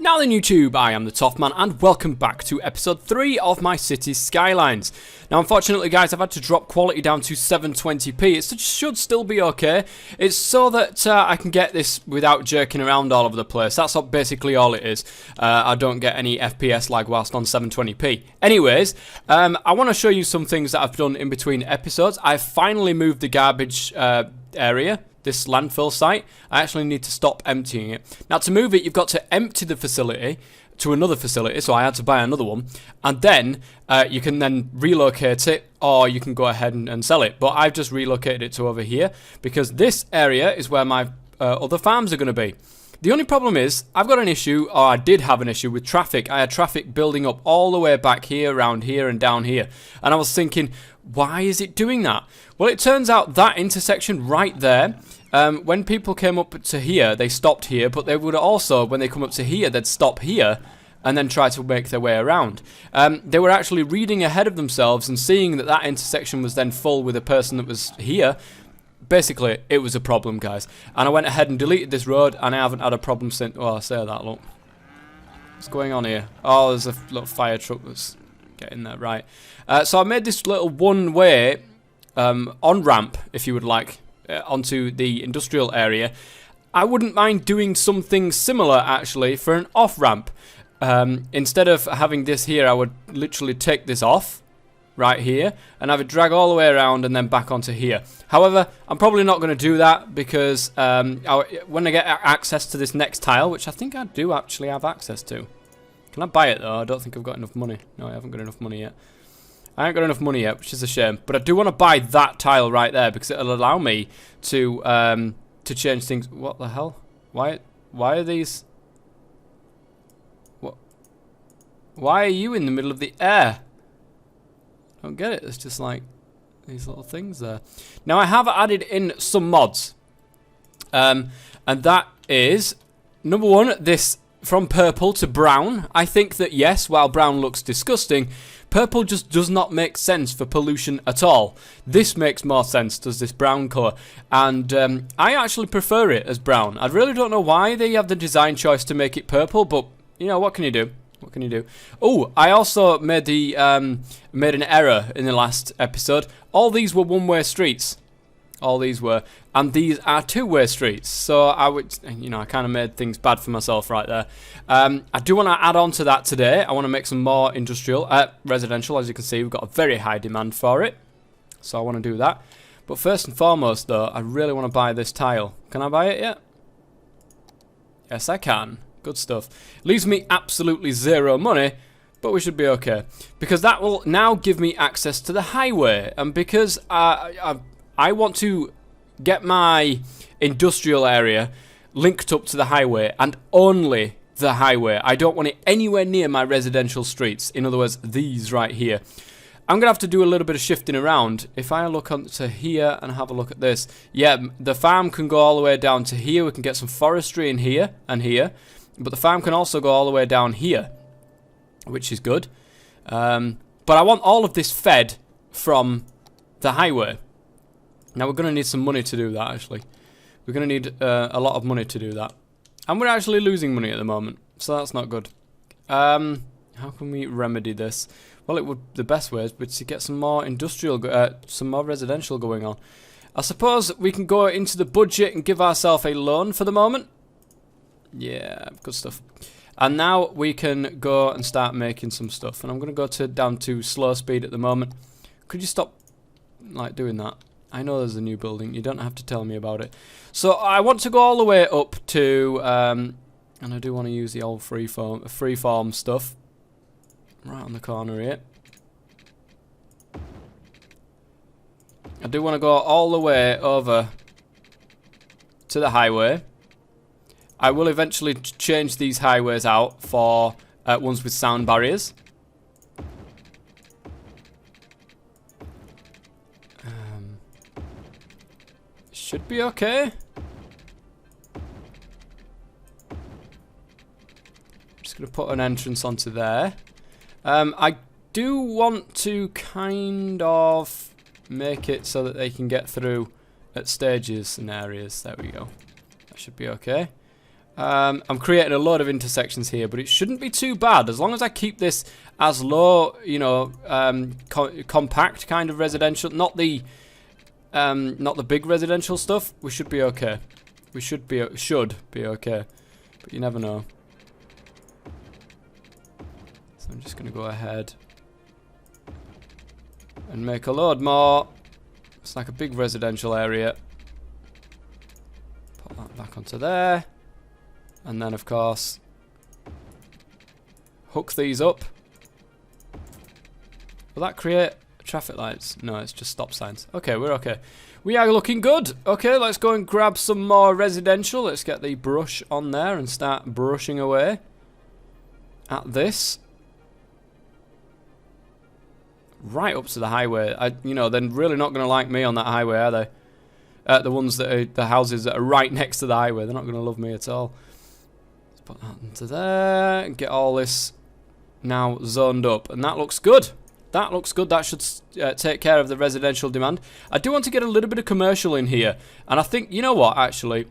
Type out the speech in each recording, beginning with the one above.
Now then YouTube, I am the Toffman and welcome back to episode 3 of my city Skylines. Now unfortunately guys, I've had to drop quality down to 720p. It should still be okay. It's so that I can get this without jerking around all over the place. That's basically all it is. I don't get any FPS lag whilst on 720p. Anyways, I want to show you some things that I've done in between episodes. I've finally moved the garbage area. This landfill site, I actually need to stop emptying it. Now to move it, you've got to empty the facility to another facility, so I had to buy another one, and then you can then relocate it, or you can go ahead and sell it. But I've just relocated it to over here, because this area is where my other farms are going to be. The only problem is, I've got an issue, or I did have an issue with traffic. I had traffic building up all the way back here, around here, and down here. And I was thinking, why is it doing that? Well, it turns out that intersection right there, when people came up to here, they stopped here, but they would also, when they come up to here, they'd stop here and then try to make their way around. They were actually reading ahead of themselves and seeing that that intersection was then full with a person that was here. Basically, it was a problem, guys. And I went ahead and deleted this road, and I haven't had a problem since. Oh, I say that, look. What's going on here? Oh, there's a little fire truck that's getting there, right. So I made this little one-way on-ramp, if you would like, onto the industrial area. I wouldn't mind doing something similar, actually, for an off-ramp. Instead of having this here, I would literally take this off, right here, and have it drag all the way around and then back onto here. However, I'm probably not going to do that because when I get access to this next tile, which I think I do actually have access to. Can I buy it though? I don't think I've got enough money. No, I haven't got enough money yet. I ain't got enough money yet, which is a shame. But I do want to buy that tile right there because it'll allow me to change things. What the hell? Why are these? What? Why are you in the middle of the air? I don't get it. It's just like these little things there. Now I have added in some mods, and that is number one. This from purple to brown. I think that yes, while brown looks disgusting, purple just does not make sense for pollution at all. This makes more sense, does this brown colour. And I actually prefer it as brown. I really don't know why they have the design choice to make it purple, but you know, what can you do? What can you do? Oh, I also made the made an error in the last episode. All these were one-way streets. All these were, and these are two-way streets. So I would, you know, I kind of made things bad for myself right there. I do want to add on to that today. I want to make some more industrial, residential. As you can see, we've got a very high demand for it. So I want to do that. But first and foremost, though, I really want to buy this tile. Can I buy it yet? Yes, I can. Good stuff. Leaves me absolutely zero money, but we should be okay. Because that will now give me access to the highway. And because I want to get my industrial area linked up to the highway, and only the highway. I don't want it anywhere near my residential streets. In other words, these right here. I'm going to have to do a little bit of shifting around. If I look onto here and have a look at this, yeah, the farm can go all the way down to here. We can get some forestry in here and here. But the farm can also go all the way down here, which is good. But I want all of this fed from the highway. Now we're going to need some money to do that, actually. We're going to need a lot of money to do that. And we're actually losing money at the moment, so that's not good. How can we remedy this? Well, it would, the best way would be to get some more industrial, some more residential going on. I suppose we can go into the budget and give ourselves a loan for the moment. Yeah, good stuff. And now we can go and start making some stuff. And I'm going to go down to slow speed at the moment. Could you stop like doing that? I know there's a new building. You don't have to tell me about it. So I want to go all the way up to, and I do want to use the old freeform stuff. Right on the corner here. I do want to go all the way over to the highway. I will eventually change these highways out for ones with sound barriers. Should be okay. Just going to put an entrance onto there. I do want to kind of make it so that they can get through at stages and areas. There we go. That should be okay. I'm creating a lot of intersections here, but it shouldn't be too bad as long as I keep this as low, you know, compact kind of residential, not the big residential stuff. We should be okay. We should be okay, but you never know. So I'm just gonna go ahead and make a load more. It's like a big residential area. Put that back onto there. And then, of course, hook these up. Will that create traffic lights? No, it's just stop signs. Okay, we're okay. We are looking good. Okay, let's go and grab some more residential. Let's get the brush on there and start brushing away at this. Right up to the highway. You know, they're really not going to like me on that highway, are they? The ones that are, the houses that are right next to the highway, they're not going to love me at all. Let's put that into there and get all this now zoned up. And that looks good. That looks good. That should take care of the residential demand. I do want to get a little bit of commercial in here. And I think, you know what, actually,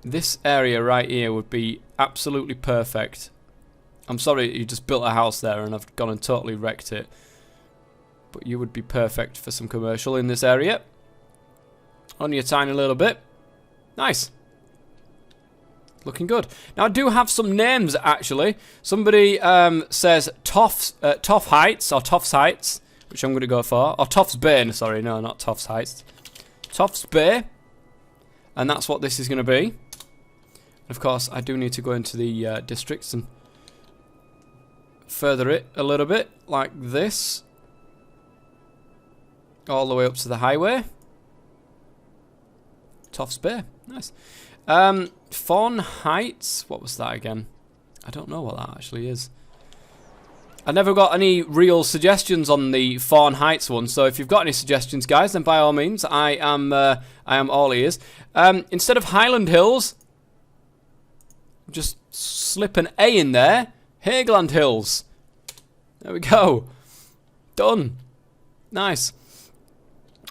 this area right here would be absolutely perfect. I'm sorry you just built a house there and I've gone and totally wrecked it. But you would be perfect for some commercial in this area. Only a tiny little bit. Nice. Looking good. Now I do have some names actually. Somebody says Toff Heights or Toffs Heights, which I'm going to go for. Or Toffs Bay, sorry, no, not Toffs Heights. Toffs Bay. And that's what this is going to be. Of course, I do need to go into the districts and further it a little bit, like this. All the way up to the highway. Toffs Bay. Nice. Fawn Heights. What was that again? I don't know what that actually is. I never got any real suggestions on the Fawn Heights one, so if you've got any suggestions, guys, then by all means, I am all ears. Instead of Highland Hills, just slip an A in there. Haigland Hills. There we go. Done. Nice.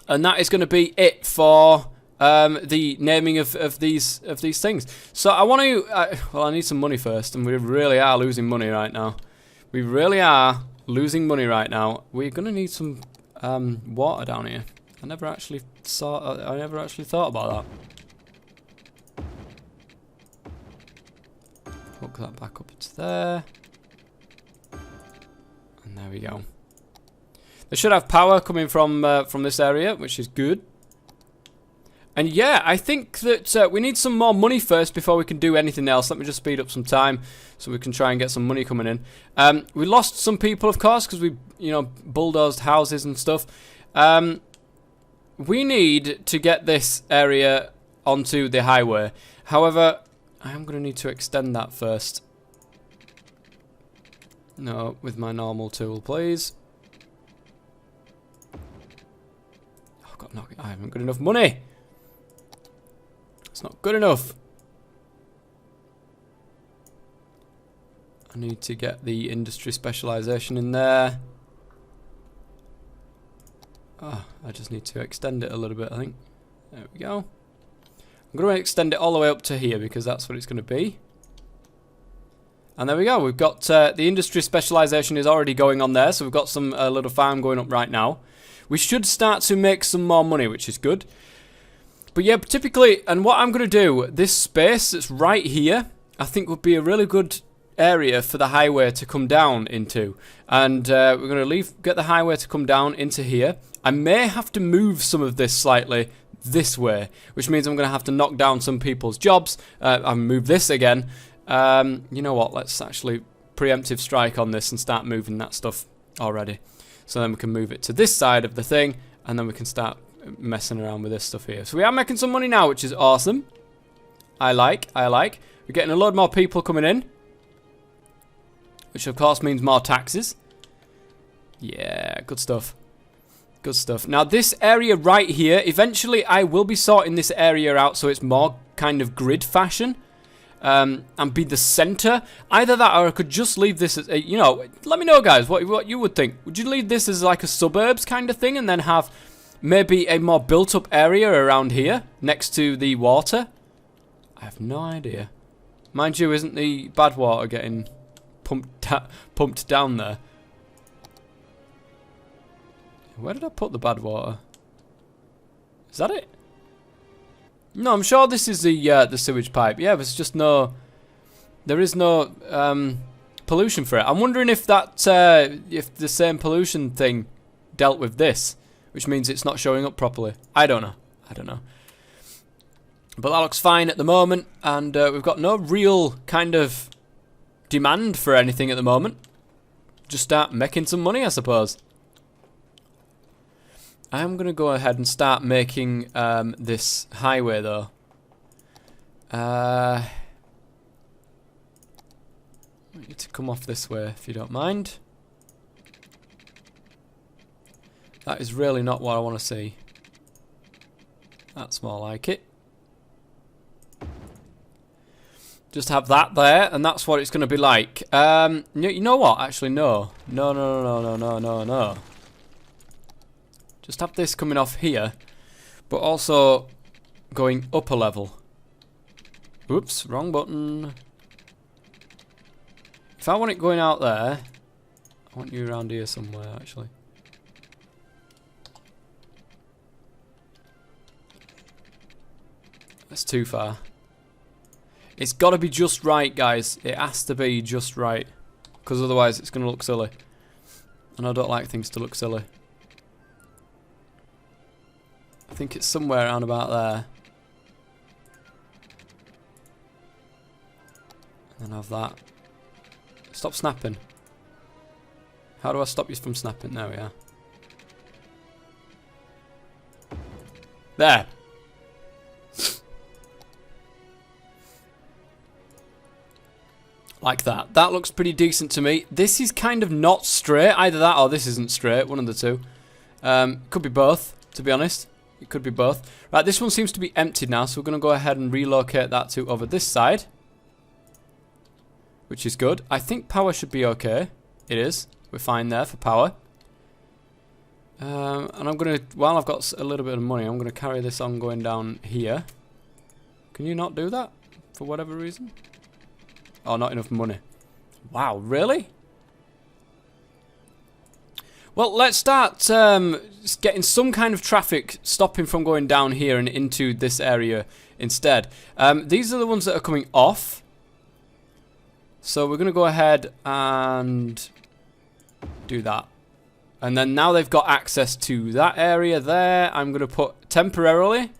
And that is going to be it for the naming of these things. So I want to. Well, I need some money first, and we really are losing money right now. We really are losing money right now. We're going to need some water down here. I never actually thought about that. Hook that back up to there, and there we go. They should have power coming from this area, which is good. And yeah, I think that we need some more money first before we can do anything else. Let me just speed up some time so we can try and get some money coming in. We lost some people, of course, because we, you know, bulldozed houses and stuff. We need to get this area onto the highway. However, I am going to need to extend that first. No, with my normal tool, please. I haven't got enough money. It's not good enough. I need to get the industry specialization in there. Oh, I just need to extend it a little bit, I think. There we go. I'm going to extend it all the way up to here because that's what it's going to be. And there we go. We've got the industry specialization is already going on there, so we've got some little farm going up right now. We should start to make some more money, which is good. But yeah, typically, and what I'm going to do, this space that's right here, I think would be a really good area for the highway to come down into. And we're going to get the highway to come down into here. I may have to move some of this slightly this way, which means I'm going to have to knock down some people's jobs. I'll move this again. You know what, let's actually preemptive strike on this and start moving that stuff already. So then we can move it to this side of the thing, and then we can start messing around with this stuff here. So we are making some money now, which is awesome. I like. We're getting a lot more people coming in, which of course means more taxes. Yeah, good stuff. Good stuff. Now this area right here, eventually I will be sorting this area out so it's more kind of grid fashion. And be the center. Either that or I could just leave this as a, you know, let me know guys what you would think. Would you leave this as like a suburbs kind of thing and then have maybe a more built up area around here next to the water? I have no idea. Mind you, isn't the bad water getting pumped down there? Where did I put the bad water? Is that it? No, I'm sure this is the sewage pipe. Yeah, there's just no... There is no pollution for it. I'm wondering if that if the same pollution thing dealt with this, which means it's not showing up properly. I don't know. I don't know. But that looks fine at the moment, and we've got no real kind of demand for anything at the moment. Just start making some money, I suppose. I'm going to go ahead and start making this highway, though. I need to come off this way, if you don't mind. That is really not what I want to see. That's more like it. Just have that there, and that's what it's going to be like. You know what? Actually, no. No. Just have this coming off here, but also going up a level. Oops, wrong button. If I want it going out there, I want you around here somewhere, actually. That's too far. It's got to be just right, guys. It has to be just right, because otherwise it's going to look silly. And I don't like things to look silly. I think it's somewhere around about there. And then have that. Stop snapping. How do I stop you from snapping? There we are. There. Like that. That looks pretty decent to me. This is kind of not straight. Either that or this isn't straight. One of the two. Could be both, to be honest. It could be both. Right, this one seems to be empty now, so we're going to go ahead and relocate that to over this side. Which is good. I think power should be okay. It is. We're fine there for power. And I'm going to, while I've got a little bit of money, I'm going to carry this on going down here. Can you not do that? For whatever reason? Oh, not enough money. Wow, really? Well, let's start getting some kind of traffic stopping from going down here and into this area instead. These are the ones that are coming off. So we're going to go ahead and do that. And then now they've got access to that area there. I'm going to put temporarily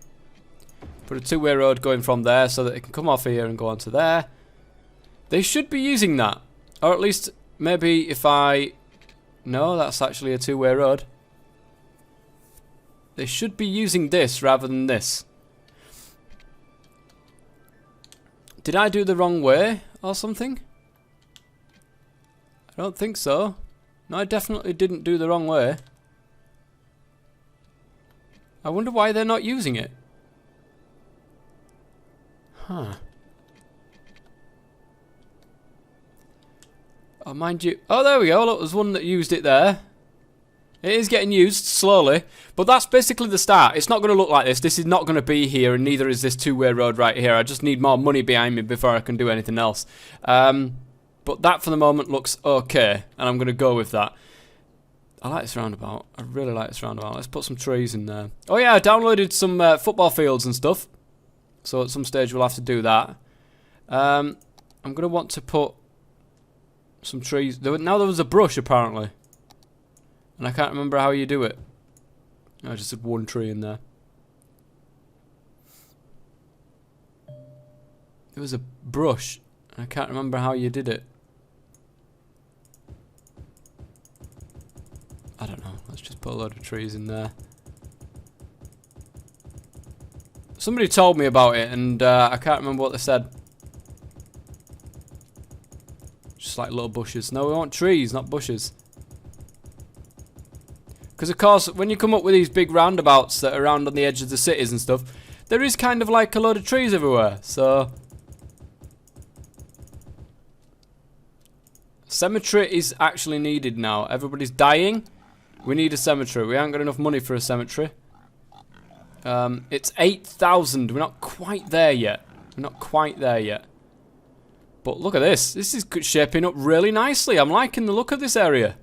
put a two-way road going from there so that they can come off here and go onto there. They should be using that. Or at least maybe if I... No, that's actually a two-way road. They should be using this rather than this. Did I do the wrong way or something? I don't think so. No, I definitely didn't do the wrong way. I wonder why they're not using it. Huh. Oh, mind you. Oh, there we go. Look, there's one that used it there. It is getting used slowly. But that's basically the start. It's not going to look like this. This is not going to be here, and neither is this two-way road right here. I just need more money behind me before I can do anything else. But that, for the moment, looks okay. And I'm going to go with that. I like this roundabout. I really like this roundabout. Let's put some trees in there. Oh, yeah, I downloaded some football fields and stuff. So at some stage we'll have to do that. I'm going to want to put some trees. Now there was a brush apparently, and I can't remember how you do it. I just had one tree in there. There was a brush, and I can't remember how you did it. I don't know. Let's just put a load of trees in there. Somebody told me about it, and I can't remember what they said. Just like little bushes. No, we want trees, not bushes. Because, of course, when you come up with these big roundabouts that are around on the edge of the cities and stuff, there is kind of like a load of trees everywhere. So, cemetery is actually needed now. Everybody's dying. We need a cemetery. We haven't got enough money for a cemetery. It's 8,000. We're not quite there yet. We're not quite there yet. But look at this. This is shaping up really nicely. I'm liking the look of this area.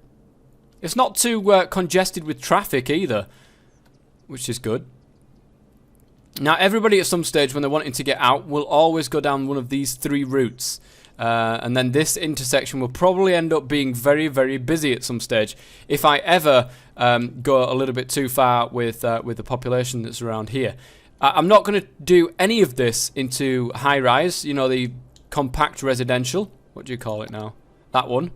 It's not too congested with traffic either, which is good. Now, everybody at some stage when they're wanting to get out will always go down one of these 3 routes. And then this intersection will probably end up being very, very busy at some stage. If I ever go a little bit too far with the population that's around here. I'm not going to do any of this into high-rise, you know, the compact residential. What do you call it now? That one.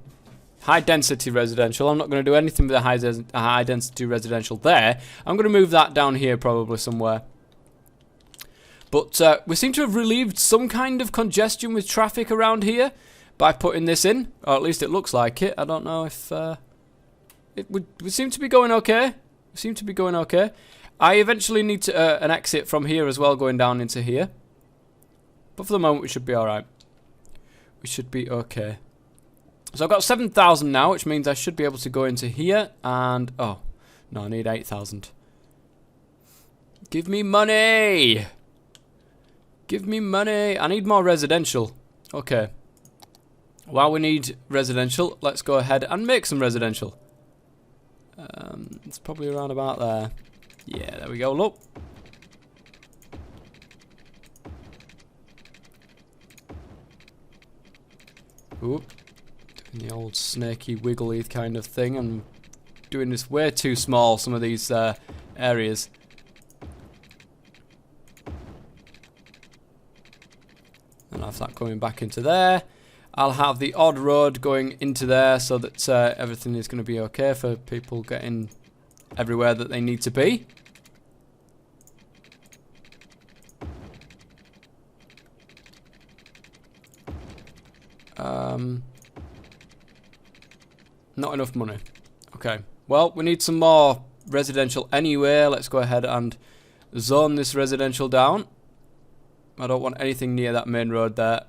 High-density residential. I'm not going to do anything with a high-density residential there. I'm going to move that down here probably somewhere. But we seem to have relieved some kind of congestion with traffic around here by putting this in. Or at least it looks like it. I don't know if... we seem to be going okay. We seem to be going okay. I eventually need to, an exit from here as well, going down into here. But for the moment, we should be alright. We should be okay. So I've got 7,000 now, which means I should be able to go into here and... Oh, no, I need 8,000. Give me money! Give me money. I need more residential. Okay. While we need residential, let's go ahead and make some residential. It's probably around about there. Yeah, there we go. Look. Oop. Doing the old snaky wiggly kind of thing. I'm doing this way too small, some of these areas. And I'll have that coming back into there. I'll have the odd road going into there so that everything is going to be okay for people getting everywhere that they need to be. Not enough money. Okay. Well, we need some more residential anyway. Let's go ahead and zone this residential down. I don't want anything near that main road there.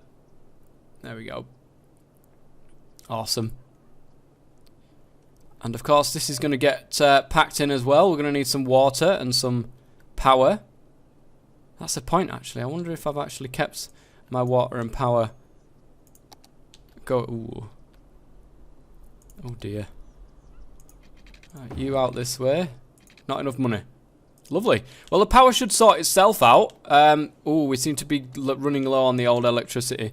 There we go. Awesome. And of course, this is going to get packed in as well. We're going to need some water and some power. That's the point, actually. I wonder if I've actually kept my water and power. Go. Ooh. Oh dear. Right, you out this way. Not enough money. Lovely. Well, the power should sort itself out. Ooh, we seem to be running low on the old electricity.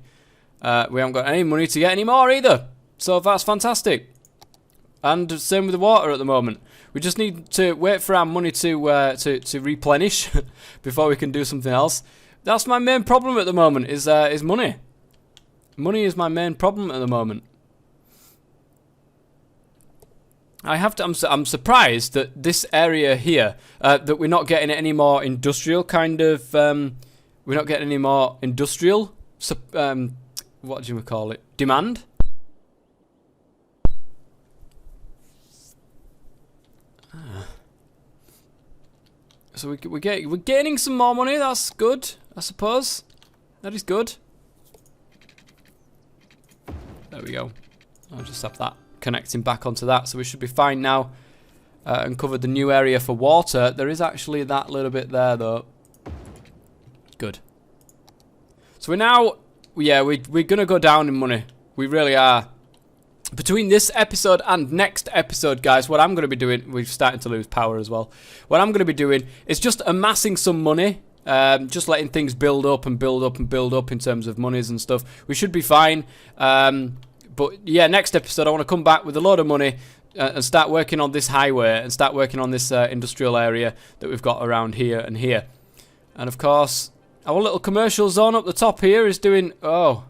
We haven't got any money to get any more either. So that's fantastic. And same with the water at the moment. We just need to wait for our money to replenish before we can do something else. That's my main problem at the moment. Is money. Money is my main problem at the moment. I'm surprised that this area here that we're not getting any more industrial kind of. We're not getting any more industrial. What do you call it? Demand. So we're gaining some more money. That's good, I suppose. That is good. There we go. I'll just have that connecting back onto that, so we should be fine now. And covered the new area for water. There is actually that little bit there, though. Good. So we're now, yeah, we're gonna go down in money. We really are. Between this episode and next episode, guys, what I'm going to be doing... We're starting to lose power as well. What I'm going to be doing is just amassing some money. Just letting things build up and build up and build up in terms of monies and stuff. We should be fine. But, yeah, next episode I want to come back with a load of money and start working on this highway and start working on this industrial area that we've got around here and here. And, of course, our little commercial zone up the top here is doing... Oh...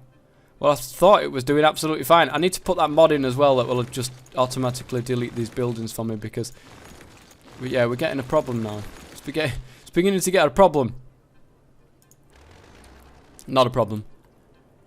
Well, I thought it was doing absolutely fine. I need to put that mod in as well that will just automatically delete these buildings for me because... Yeah, we're getting a problem now. It's beginning to get a problem. Not a problem.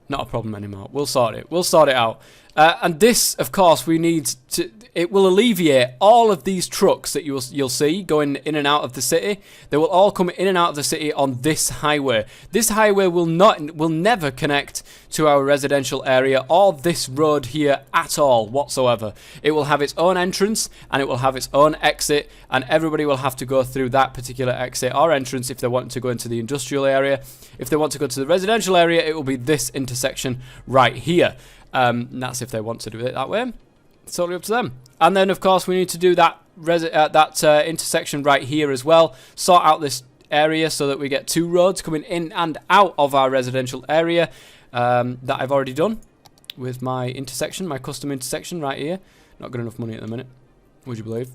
Not a problem anymore. We'll sort it. We'll sort it out. And this, of course, we need to... It will alleviate all of these trucks that you'll see going in and out of the city. They will all come in and out of the city on this highway. This highway will never connect to our residential area or this road here at all whatsoever. It will have its own entrance and it will have its own exit, and everybody will have to go through that particular exit or entrance if they want to go into the industrial area. If they want to go to the residential area, it will be this intersection right here. And that's if they want to do it that way. It's totally up to them. And then, of course, we need to do that intersection right here as well. Sort out this area so that we get two roads coming in and out of our residential area that I've already done with my intersection, my custom intersection right here. Not got enough money at the minute, would you believe?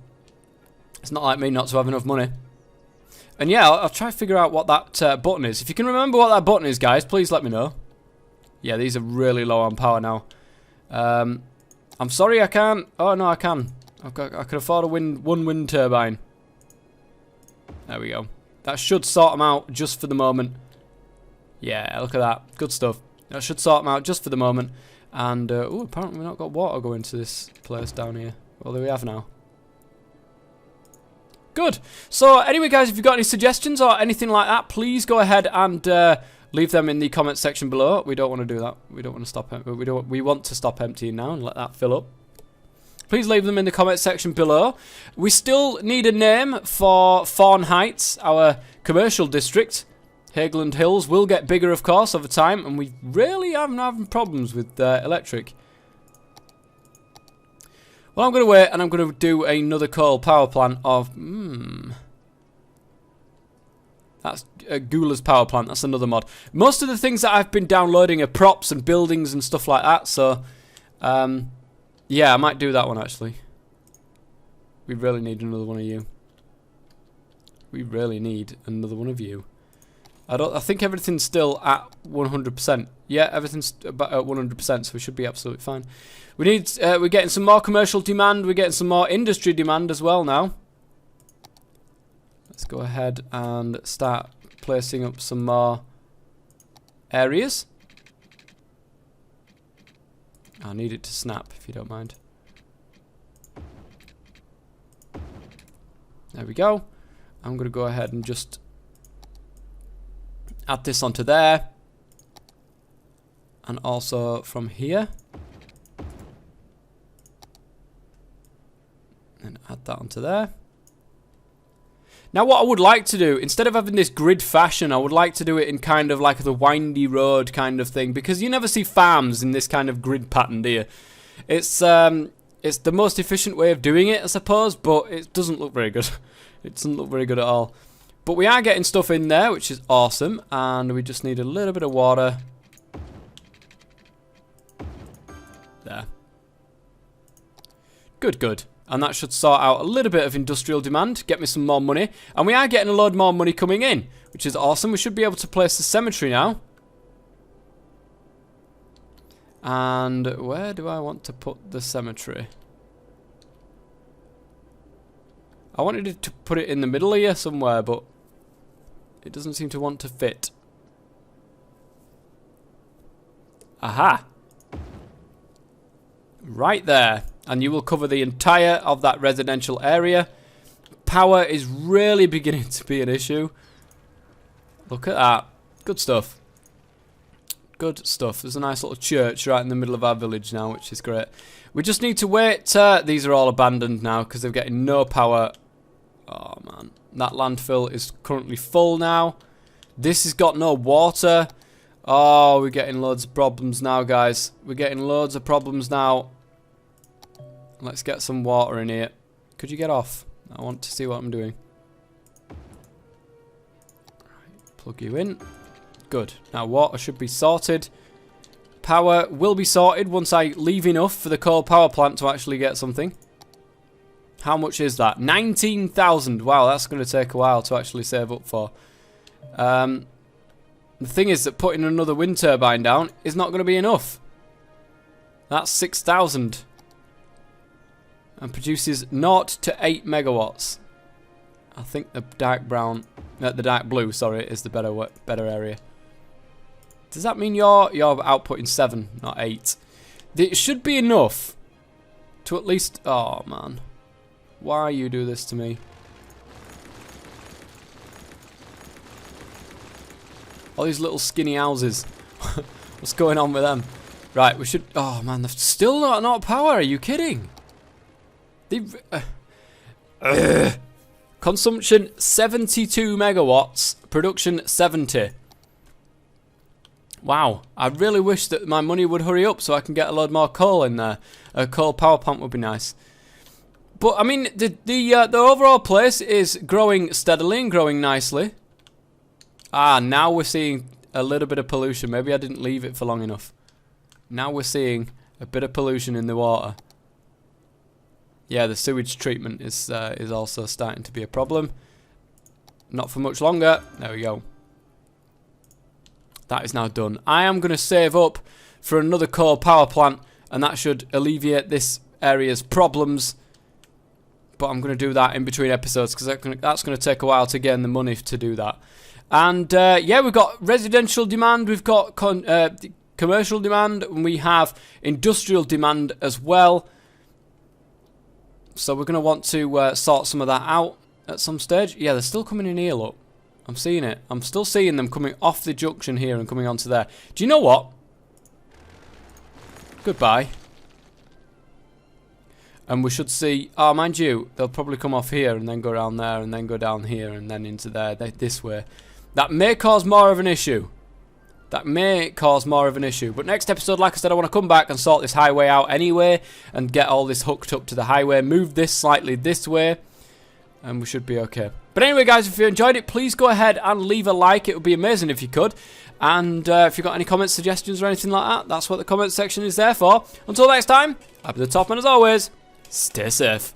It's not like me not to have enough money. And yeah, I'll try to figure out what that button is. If you can remember what that button is, guys, please let me know. Yeah, these are really low on power now. I'm sorry I can't. Oh, no, I can. I can afford one wind turbine. There we go. That should sort them out just for the moment. Yeah, look at that. Good stuff. That should sort them out just for the moment. And, oh, apparently we've not got water going to this place down here. Well, there we have now. Good. So, anyway, guys, if you've got any suggestions or anything like that, please go ahead and leave them in the comment section below. We don't want to do that. We don't want to stop. We want to stop emptying now and let that fill up. Please leave them in the comment section below. We still need a name for Fawn Heights, our commercial district. Hageland Hills will get bigger, of course, over time, and we really haven't having problems with electric. Well, I'm going to wait, and I'm going to do another coal power plant of... That's Gula's power plant. That's another mod. Most of the things that I've been downloading are props and buildings and stuff like that. So, yeah, I might do that one actually. We really need another one of you. We really need another one of you. I think everything's still at 100%. Yeah, everything's about at 100%. So we should be absolutely fine. We need. We're getting some more commercial demand. We're getting some more industry demand as well now. Let's go ahead and start placing up some more areas. I need it to snap, if you don't mind. There we go. I'm going to go ahead and just add this onto there. And also from here. And add that onto there. Now what I would like to do, instead of having this grid fashion, I would like to do it in kind of like the windy road kind of thing, because you never see farms in this kind of grid pattern, do you? It's the most efficient way of doing it, I suppose, but it doesn't look very good. It doesn't look very good at all. But we are getting stuff in there, which is awesome, and we just need a little bit of water. There. Good, good. And that should sort out a little bit of industrial demand, get me some more money. And we are getting a load more money coming in, which is awesome. We should be able to place the cemetery now. And where do I want to put the cemetery? I wanted to put it in the middle here somewhere, but it doesn't seem to want to fit. Aha! Right there. And you will cover the entire of that residential area. Power is really beginning to be an issue. Look at that. Good stuff. Good stuff. There's a nice little church right in the middle of our village now, which is great. We just need to wait. These are all abandoned now because they're getting no power. Oh, man. That landfill is currently full now. This has got no water. Oh, we're getting loads of problems now, guys. We're getting loads of problems now. Let's get some water in here. Could you get off? I want to see what I'm doing. Right, plug you in. Good. Now water should be sorted. Power will be sorted once I leave enough for the coal power plant to actually get something. How much is that? 19,000. Wow, that's going to take a while to actually save up for. The thing is that putting another wind turbine down is not going to be enough. That's 6,000. And produces 0 to 8 megawatts. I think the dark brown, the dark blue, sorry, is the better area. Does that mean you're outputting 7, not 8? It should be enough to at least... Oh, man. Why you do this to me? All these little skinny houses. What's going on with them? Right, we should... Oh, man, they've still not power. Are you kidding? They've... Consumption 72 megawatts. Production 70. Wow. I really wish that my money would hurry up so I can get a load more coal in there. A coal power plant would be nice. But, I mean, the overall place is growing steadily and growing nicely. Ah, now we're seeing a little bit of pollution. Maybe I didn't leave it for long enough. Now we're seeing a bit of pollution in the water. Yeah, the sewage treatment is also starting to be a problem. Not for much longer. There we go. That is now done. I am going to save up for another coal power plant, and that should alleviate this area's problems. But I'm going to do that in between episodes because that's going to take a while to gain the money to do that. And yeah, we've got residential demand, we've got commercial demand, and we have industrial demand as well. So we're going to want to sort some of that out at some stage. Yeah, they're still coming in here, look. I'm seeing it. I'm still seeing them coming off the junction here and coming onto there. Do you know what? Goodbye. And we should see... Oh, mind you, they'll probably come off here and then go around there and then go down here and then into there, this way. That may cause more of an issue. That may cause more of an issue. But next episode, like I said, I want to come back and sort this highway out anyway and get all this hooked up to the highway. Move this slightly this way and we should be okay. But anyway, guys, if you enjoyed it, please go ahead and leave a like. It would be amazing if you could. And if you've got any comments, suggestions, or anything like that, that's what the comment section is there for. Until next time, I've been the Top Man as always. Stay safe.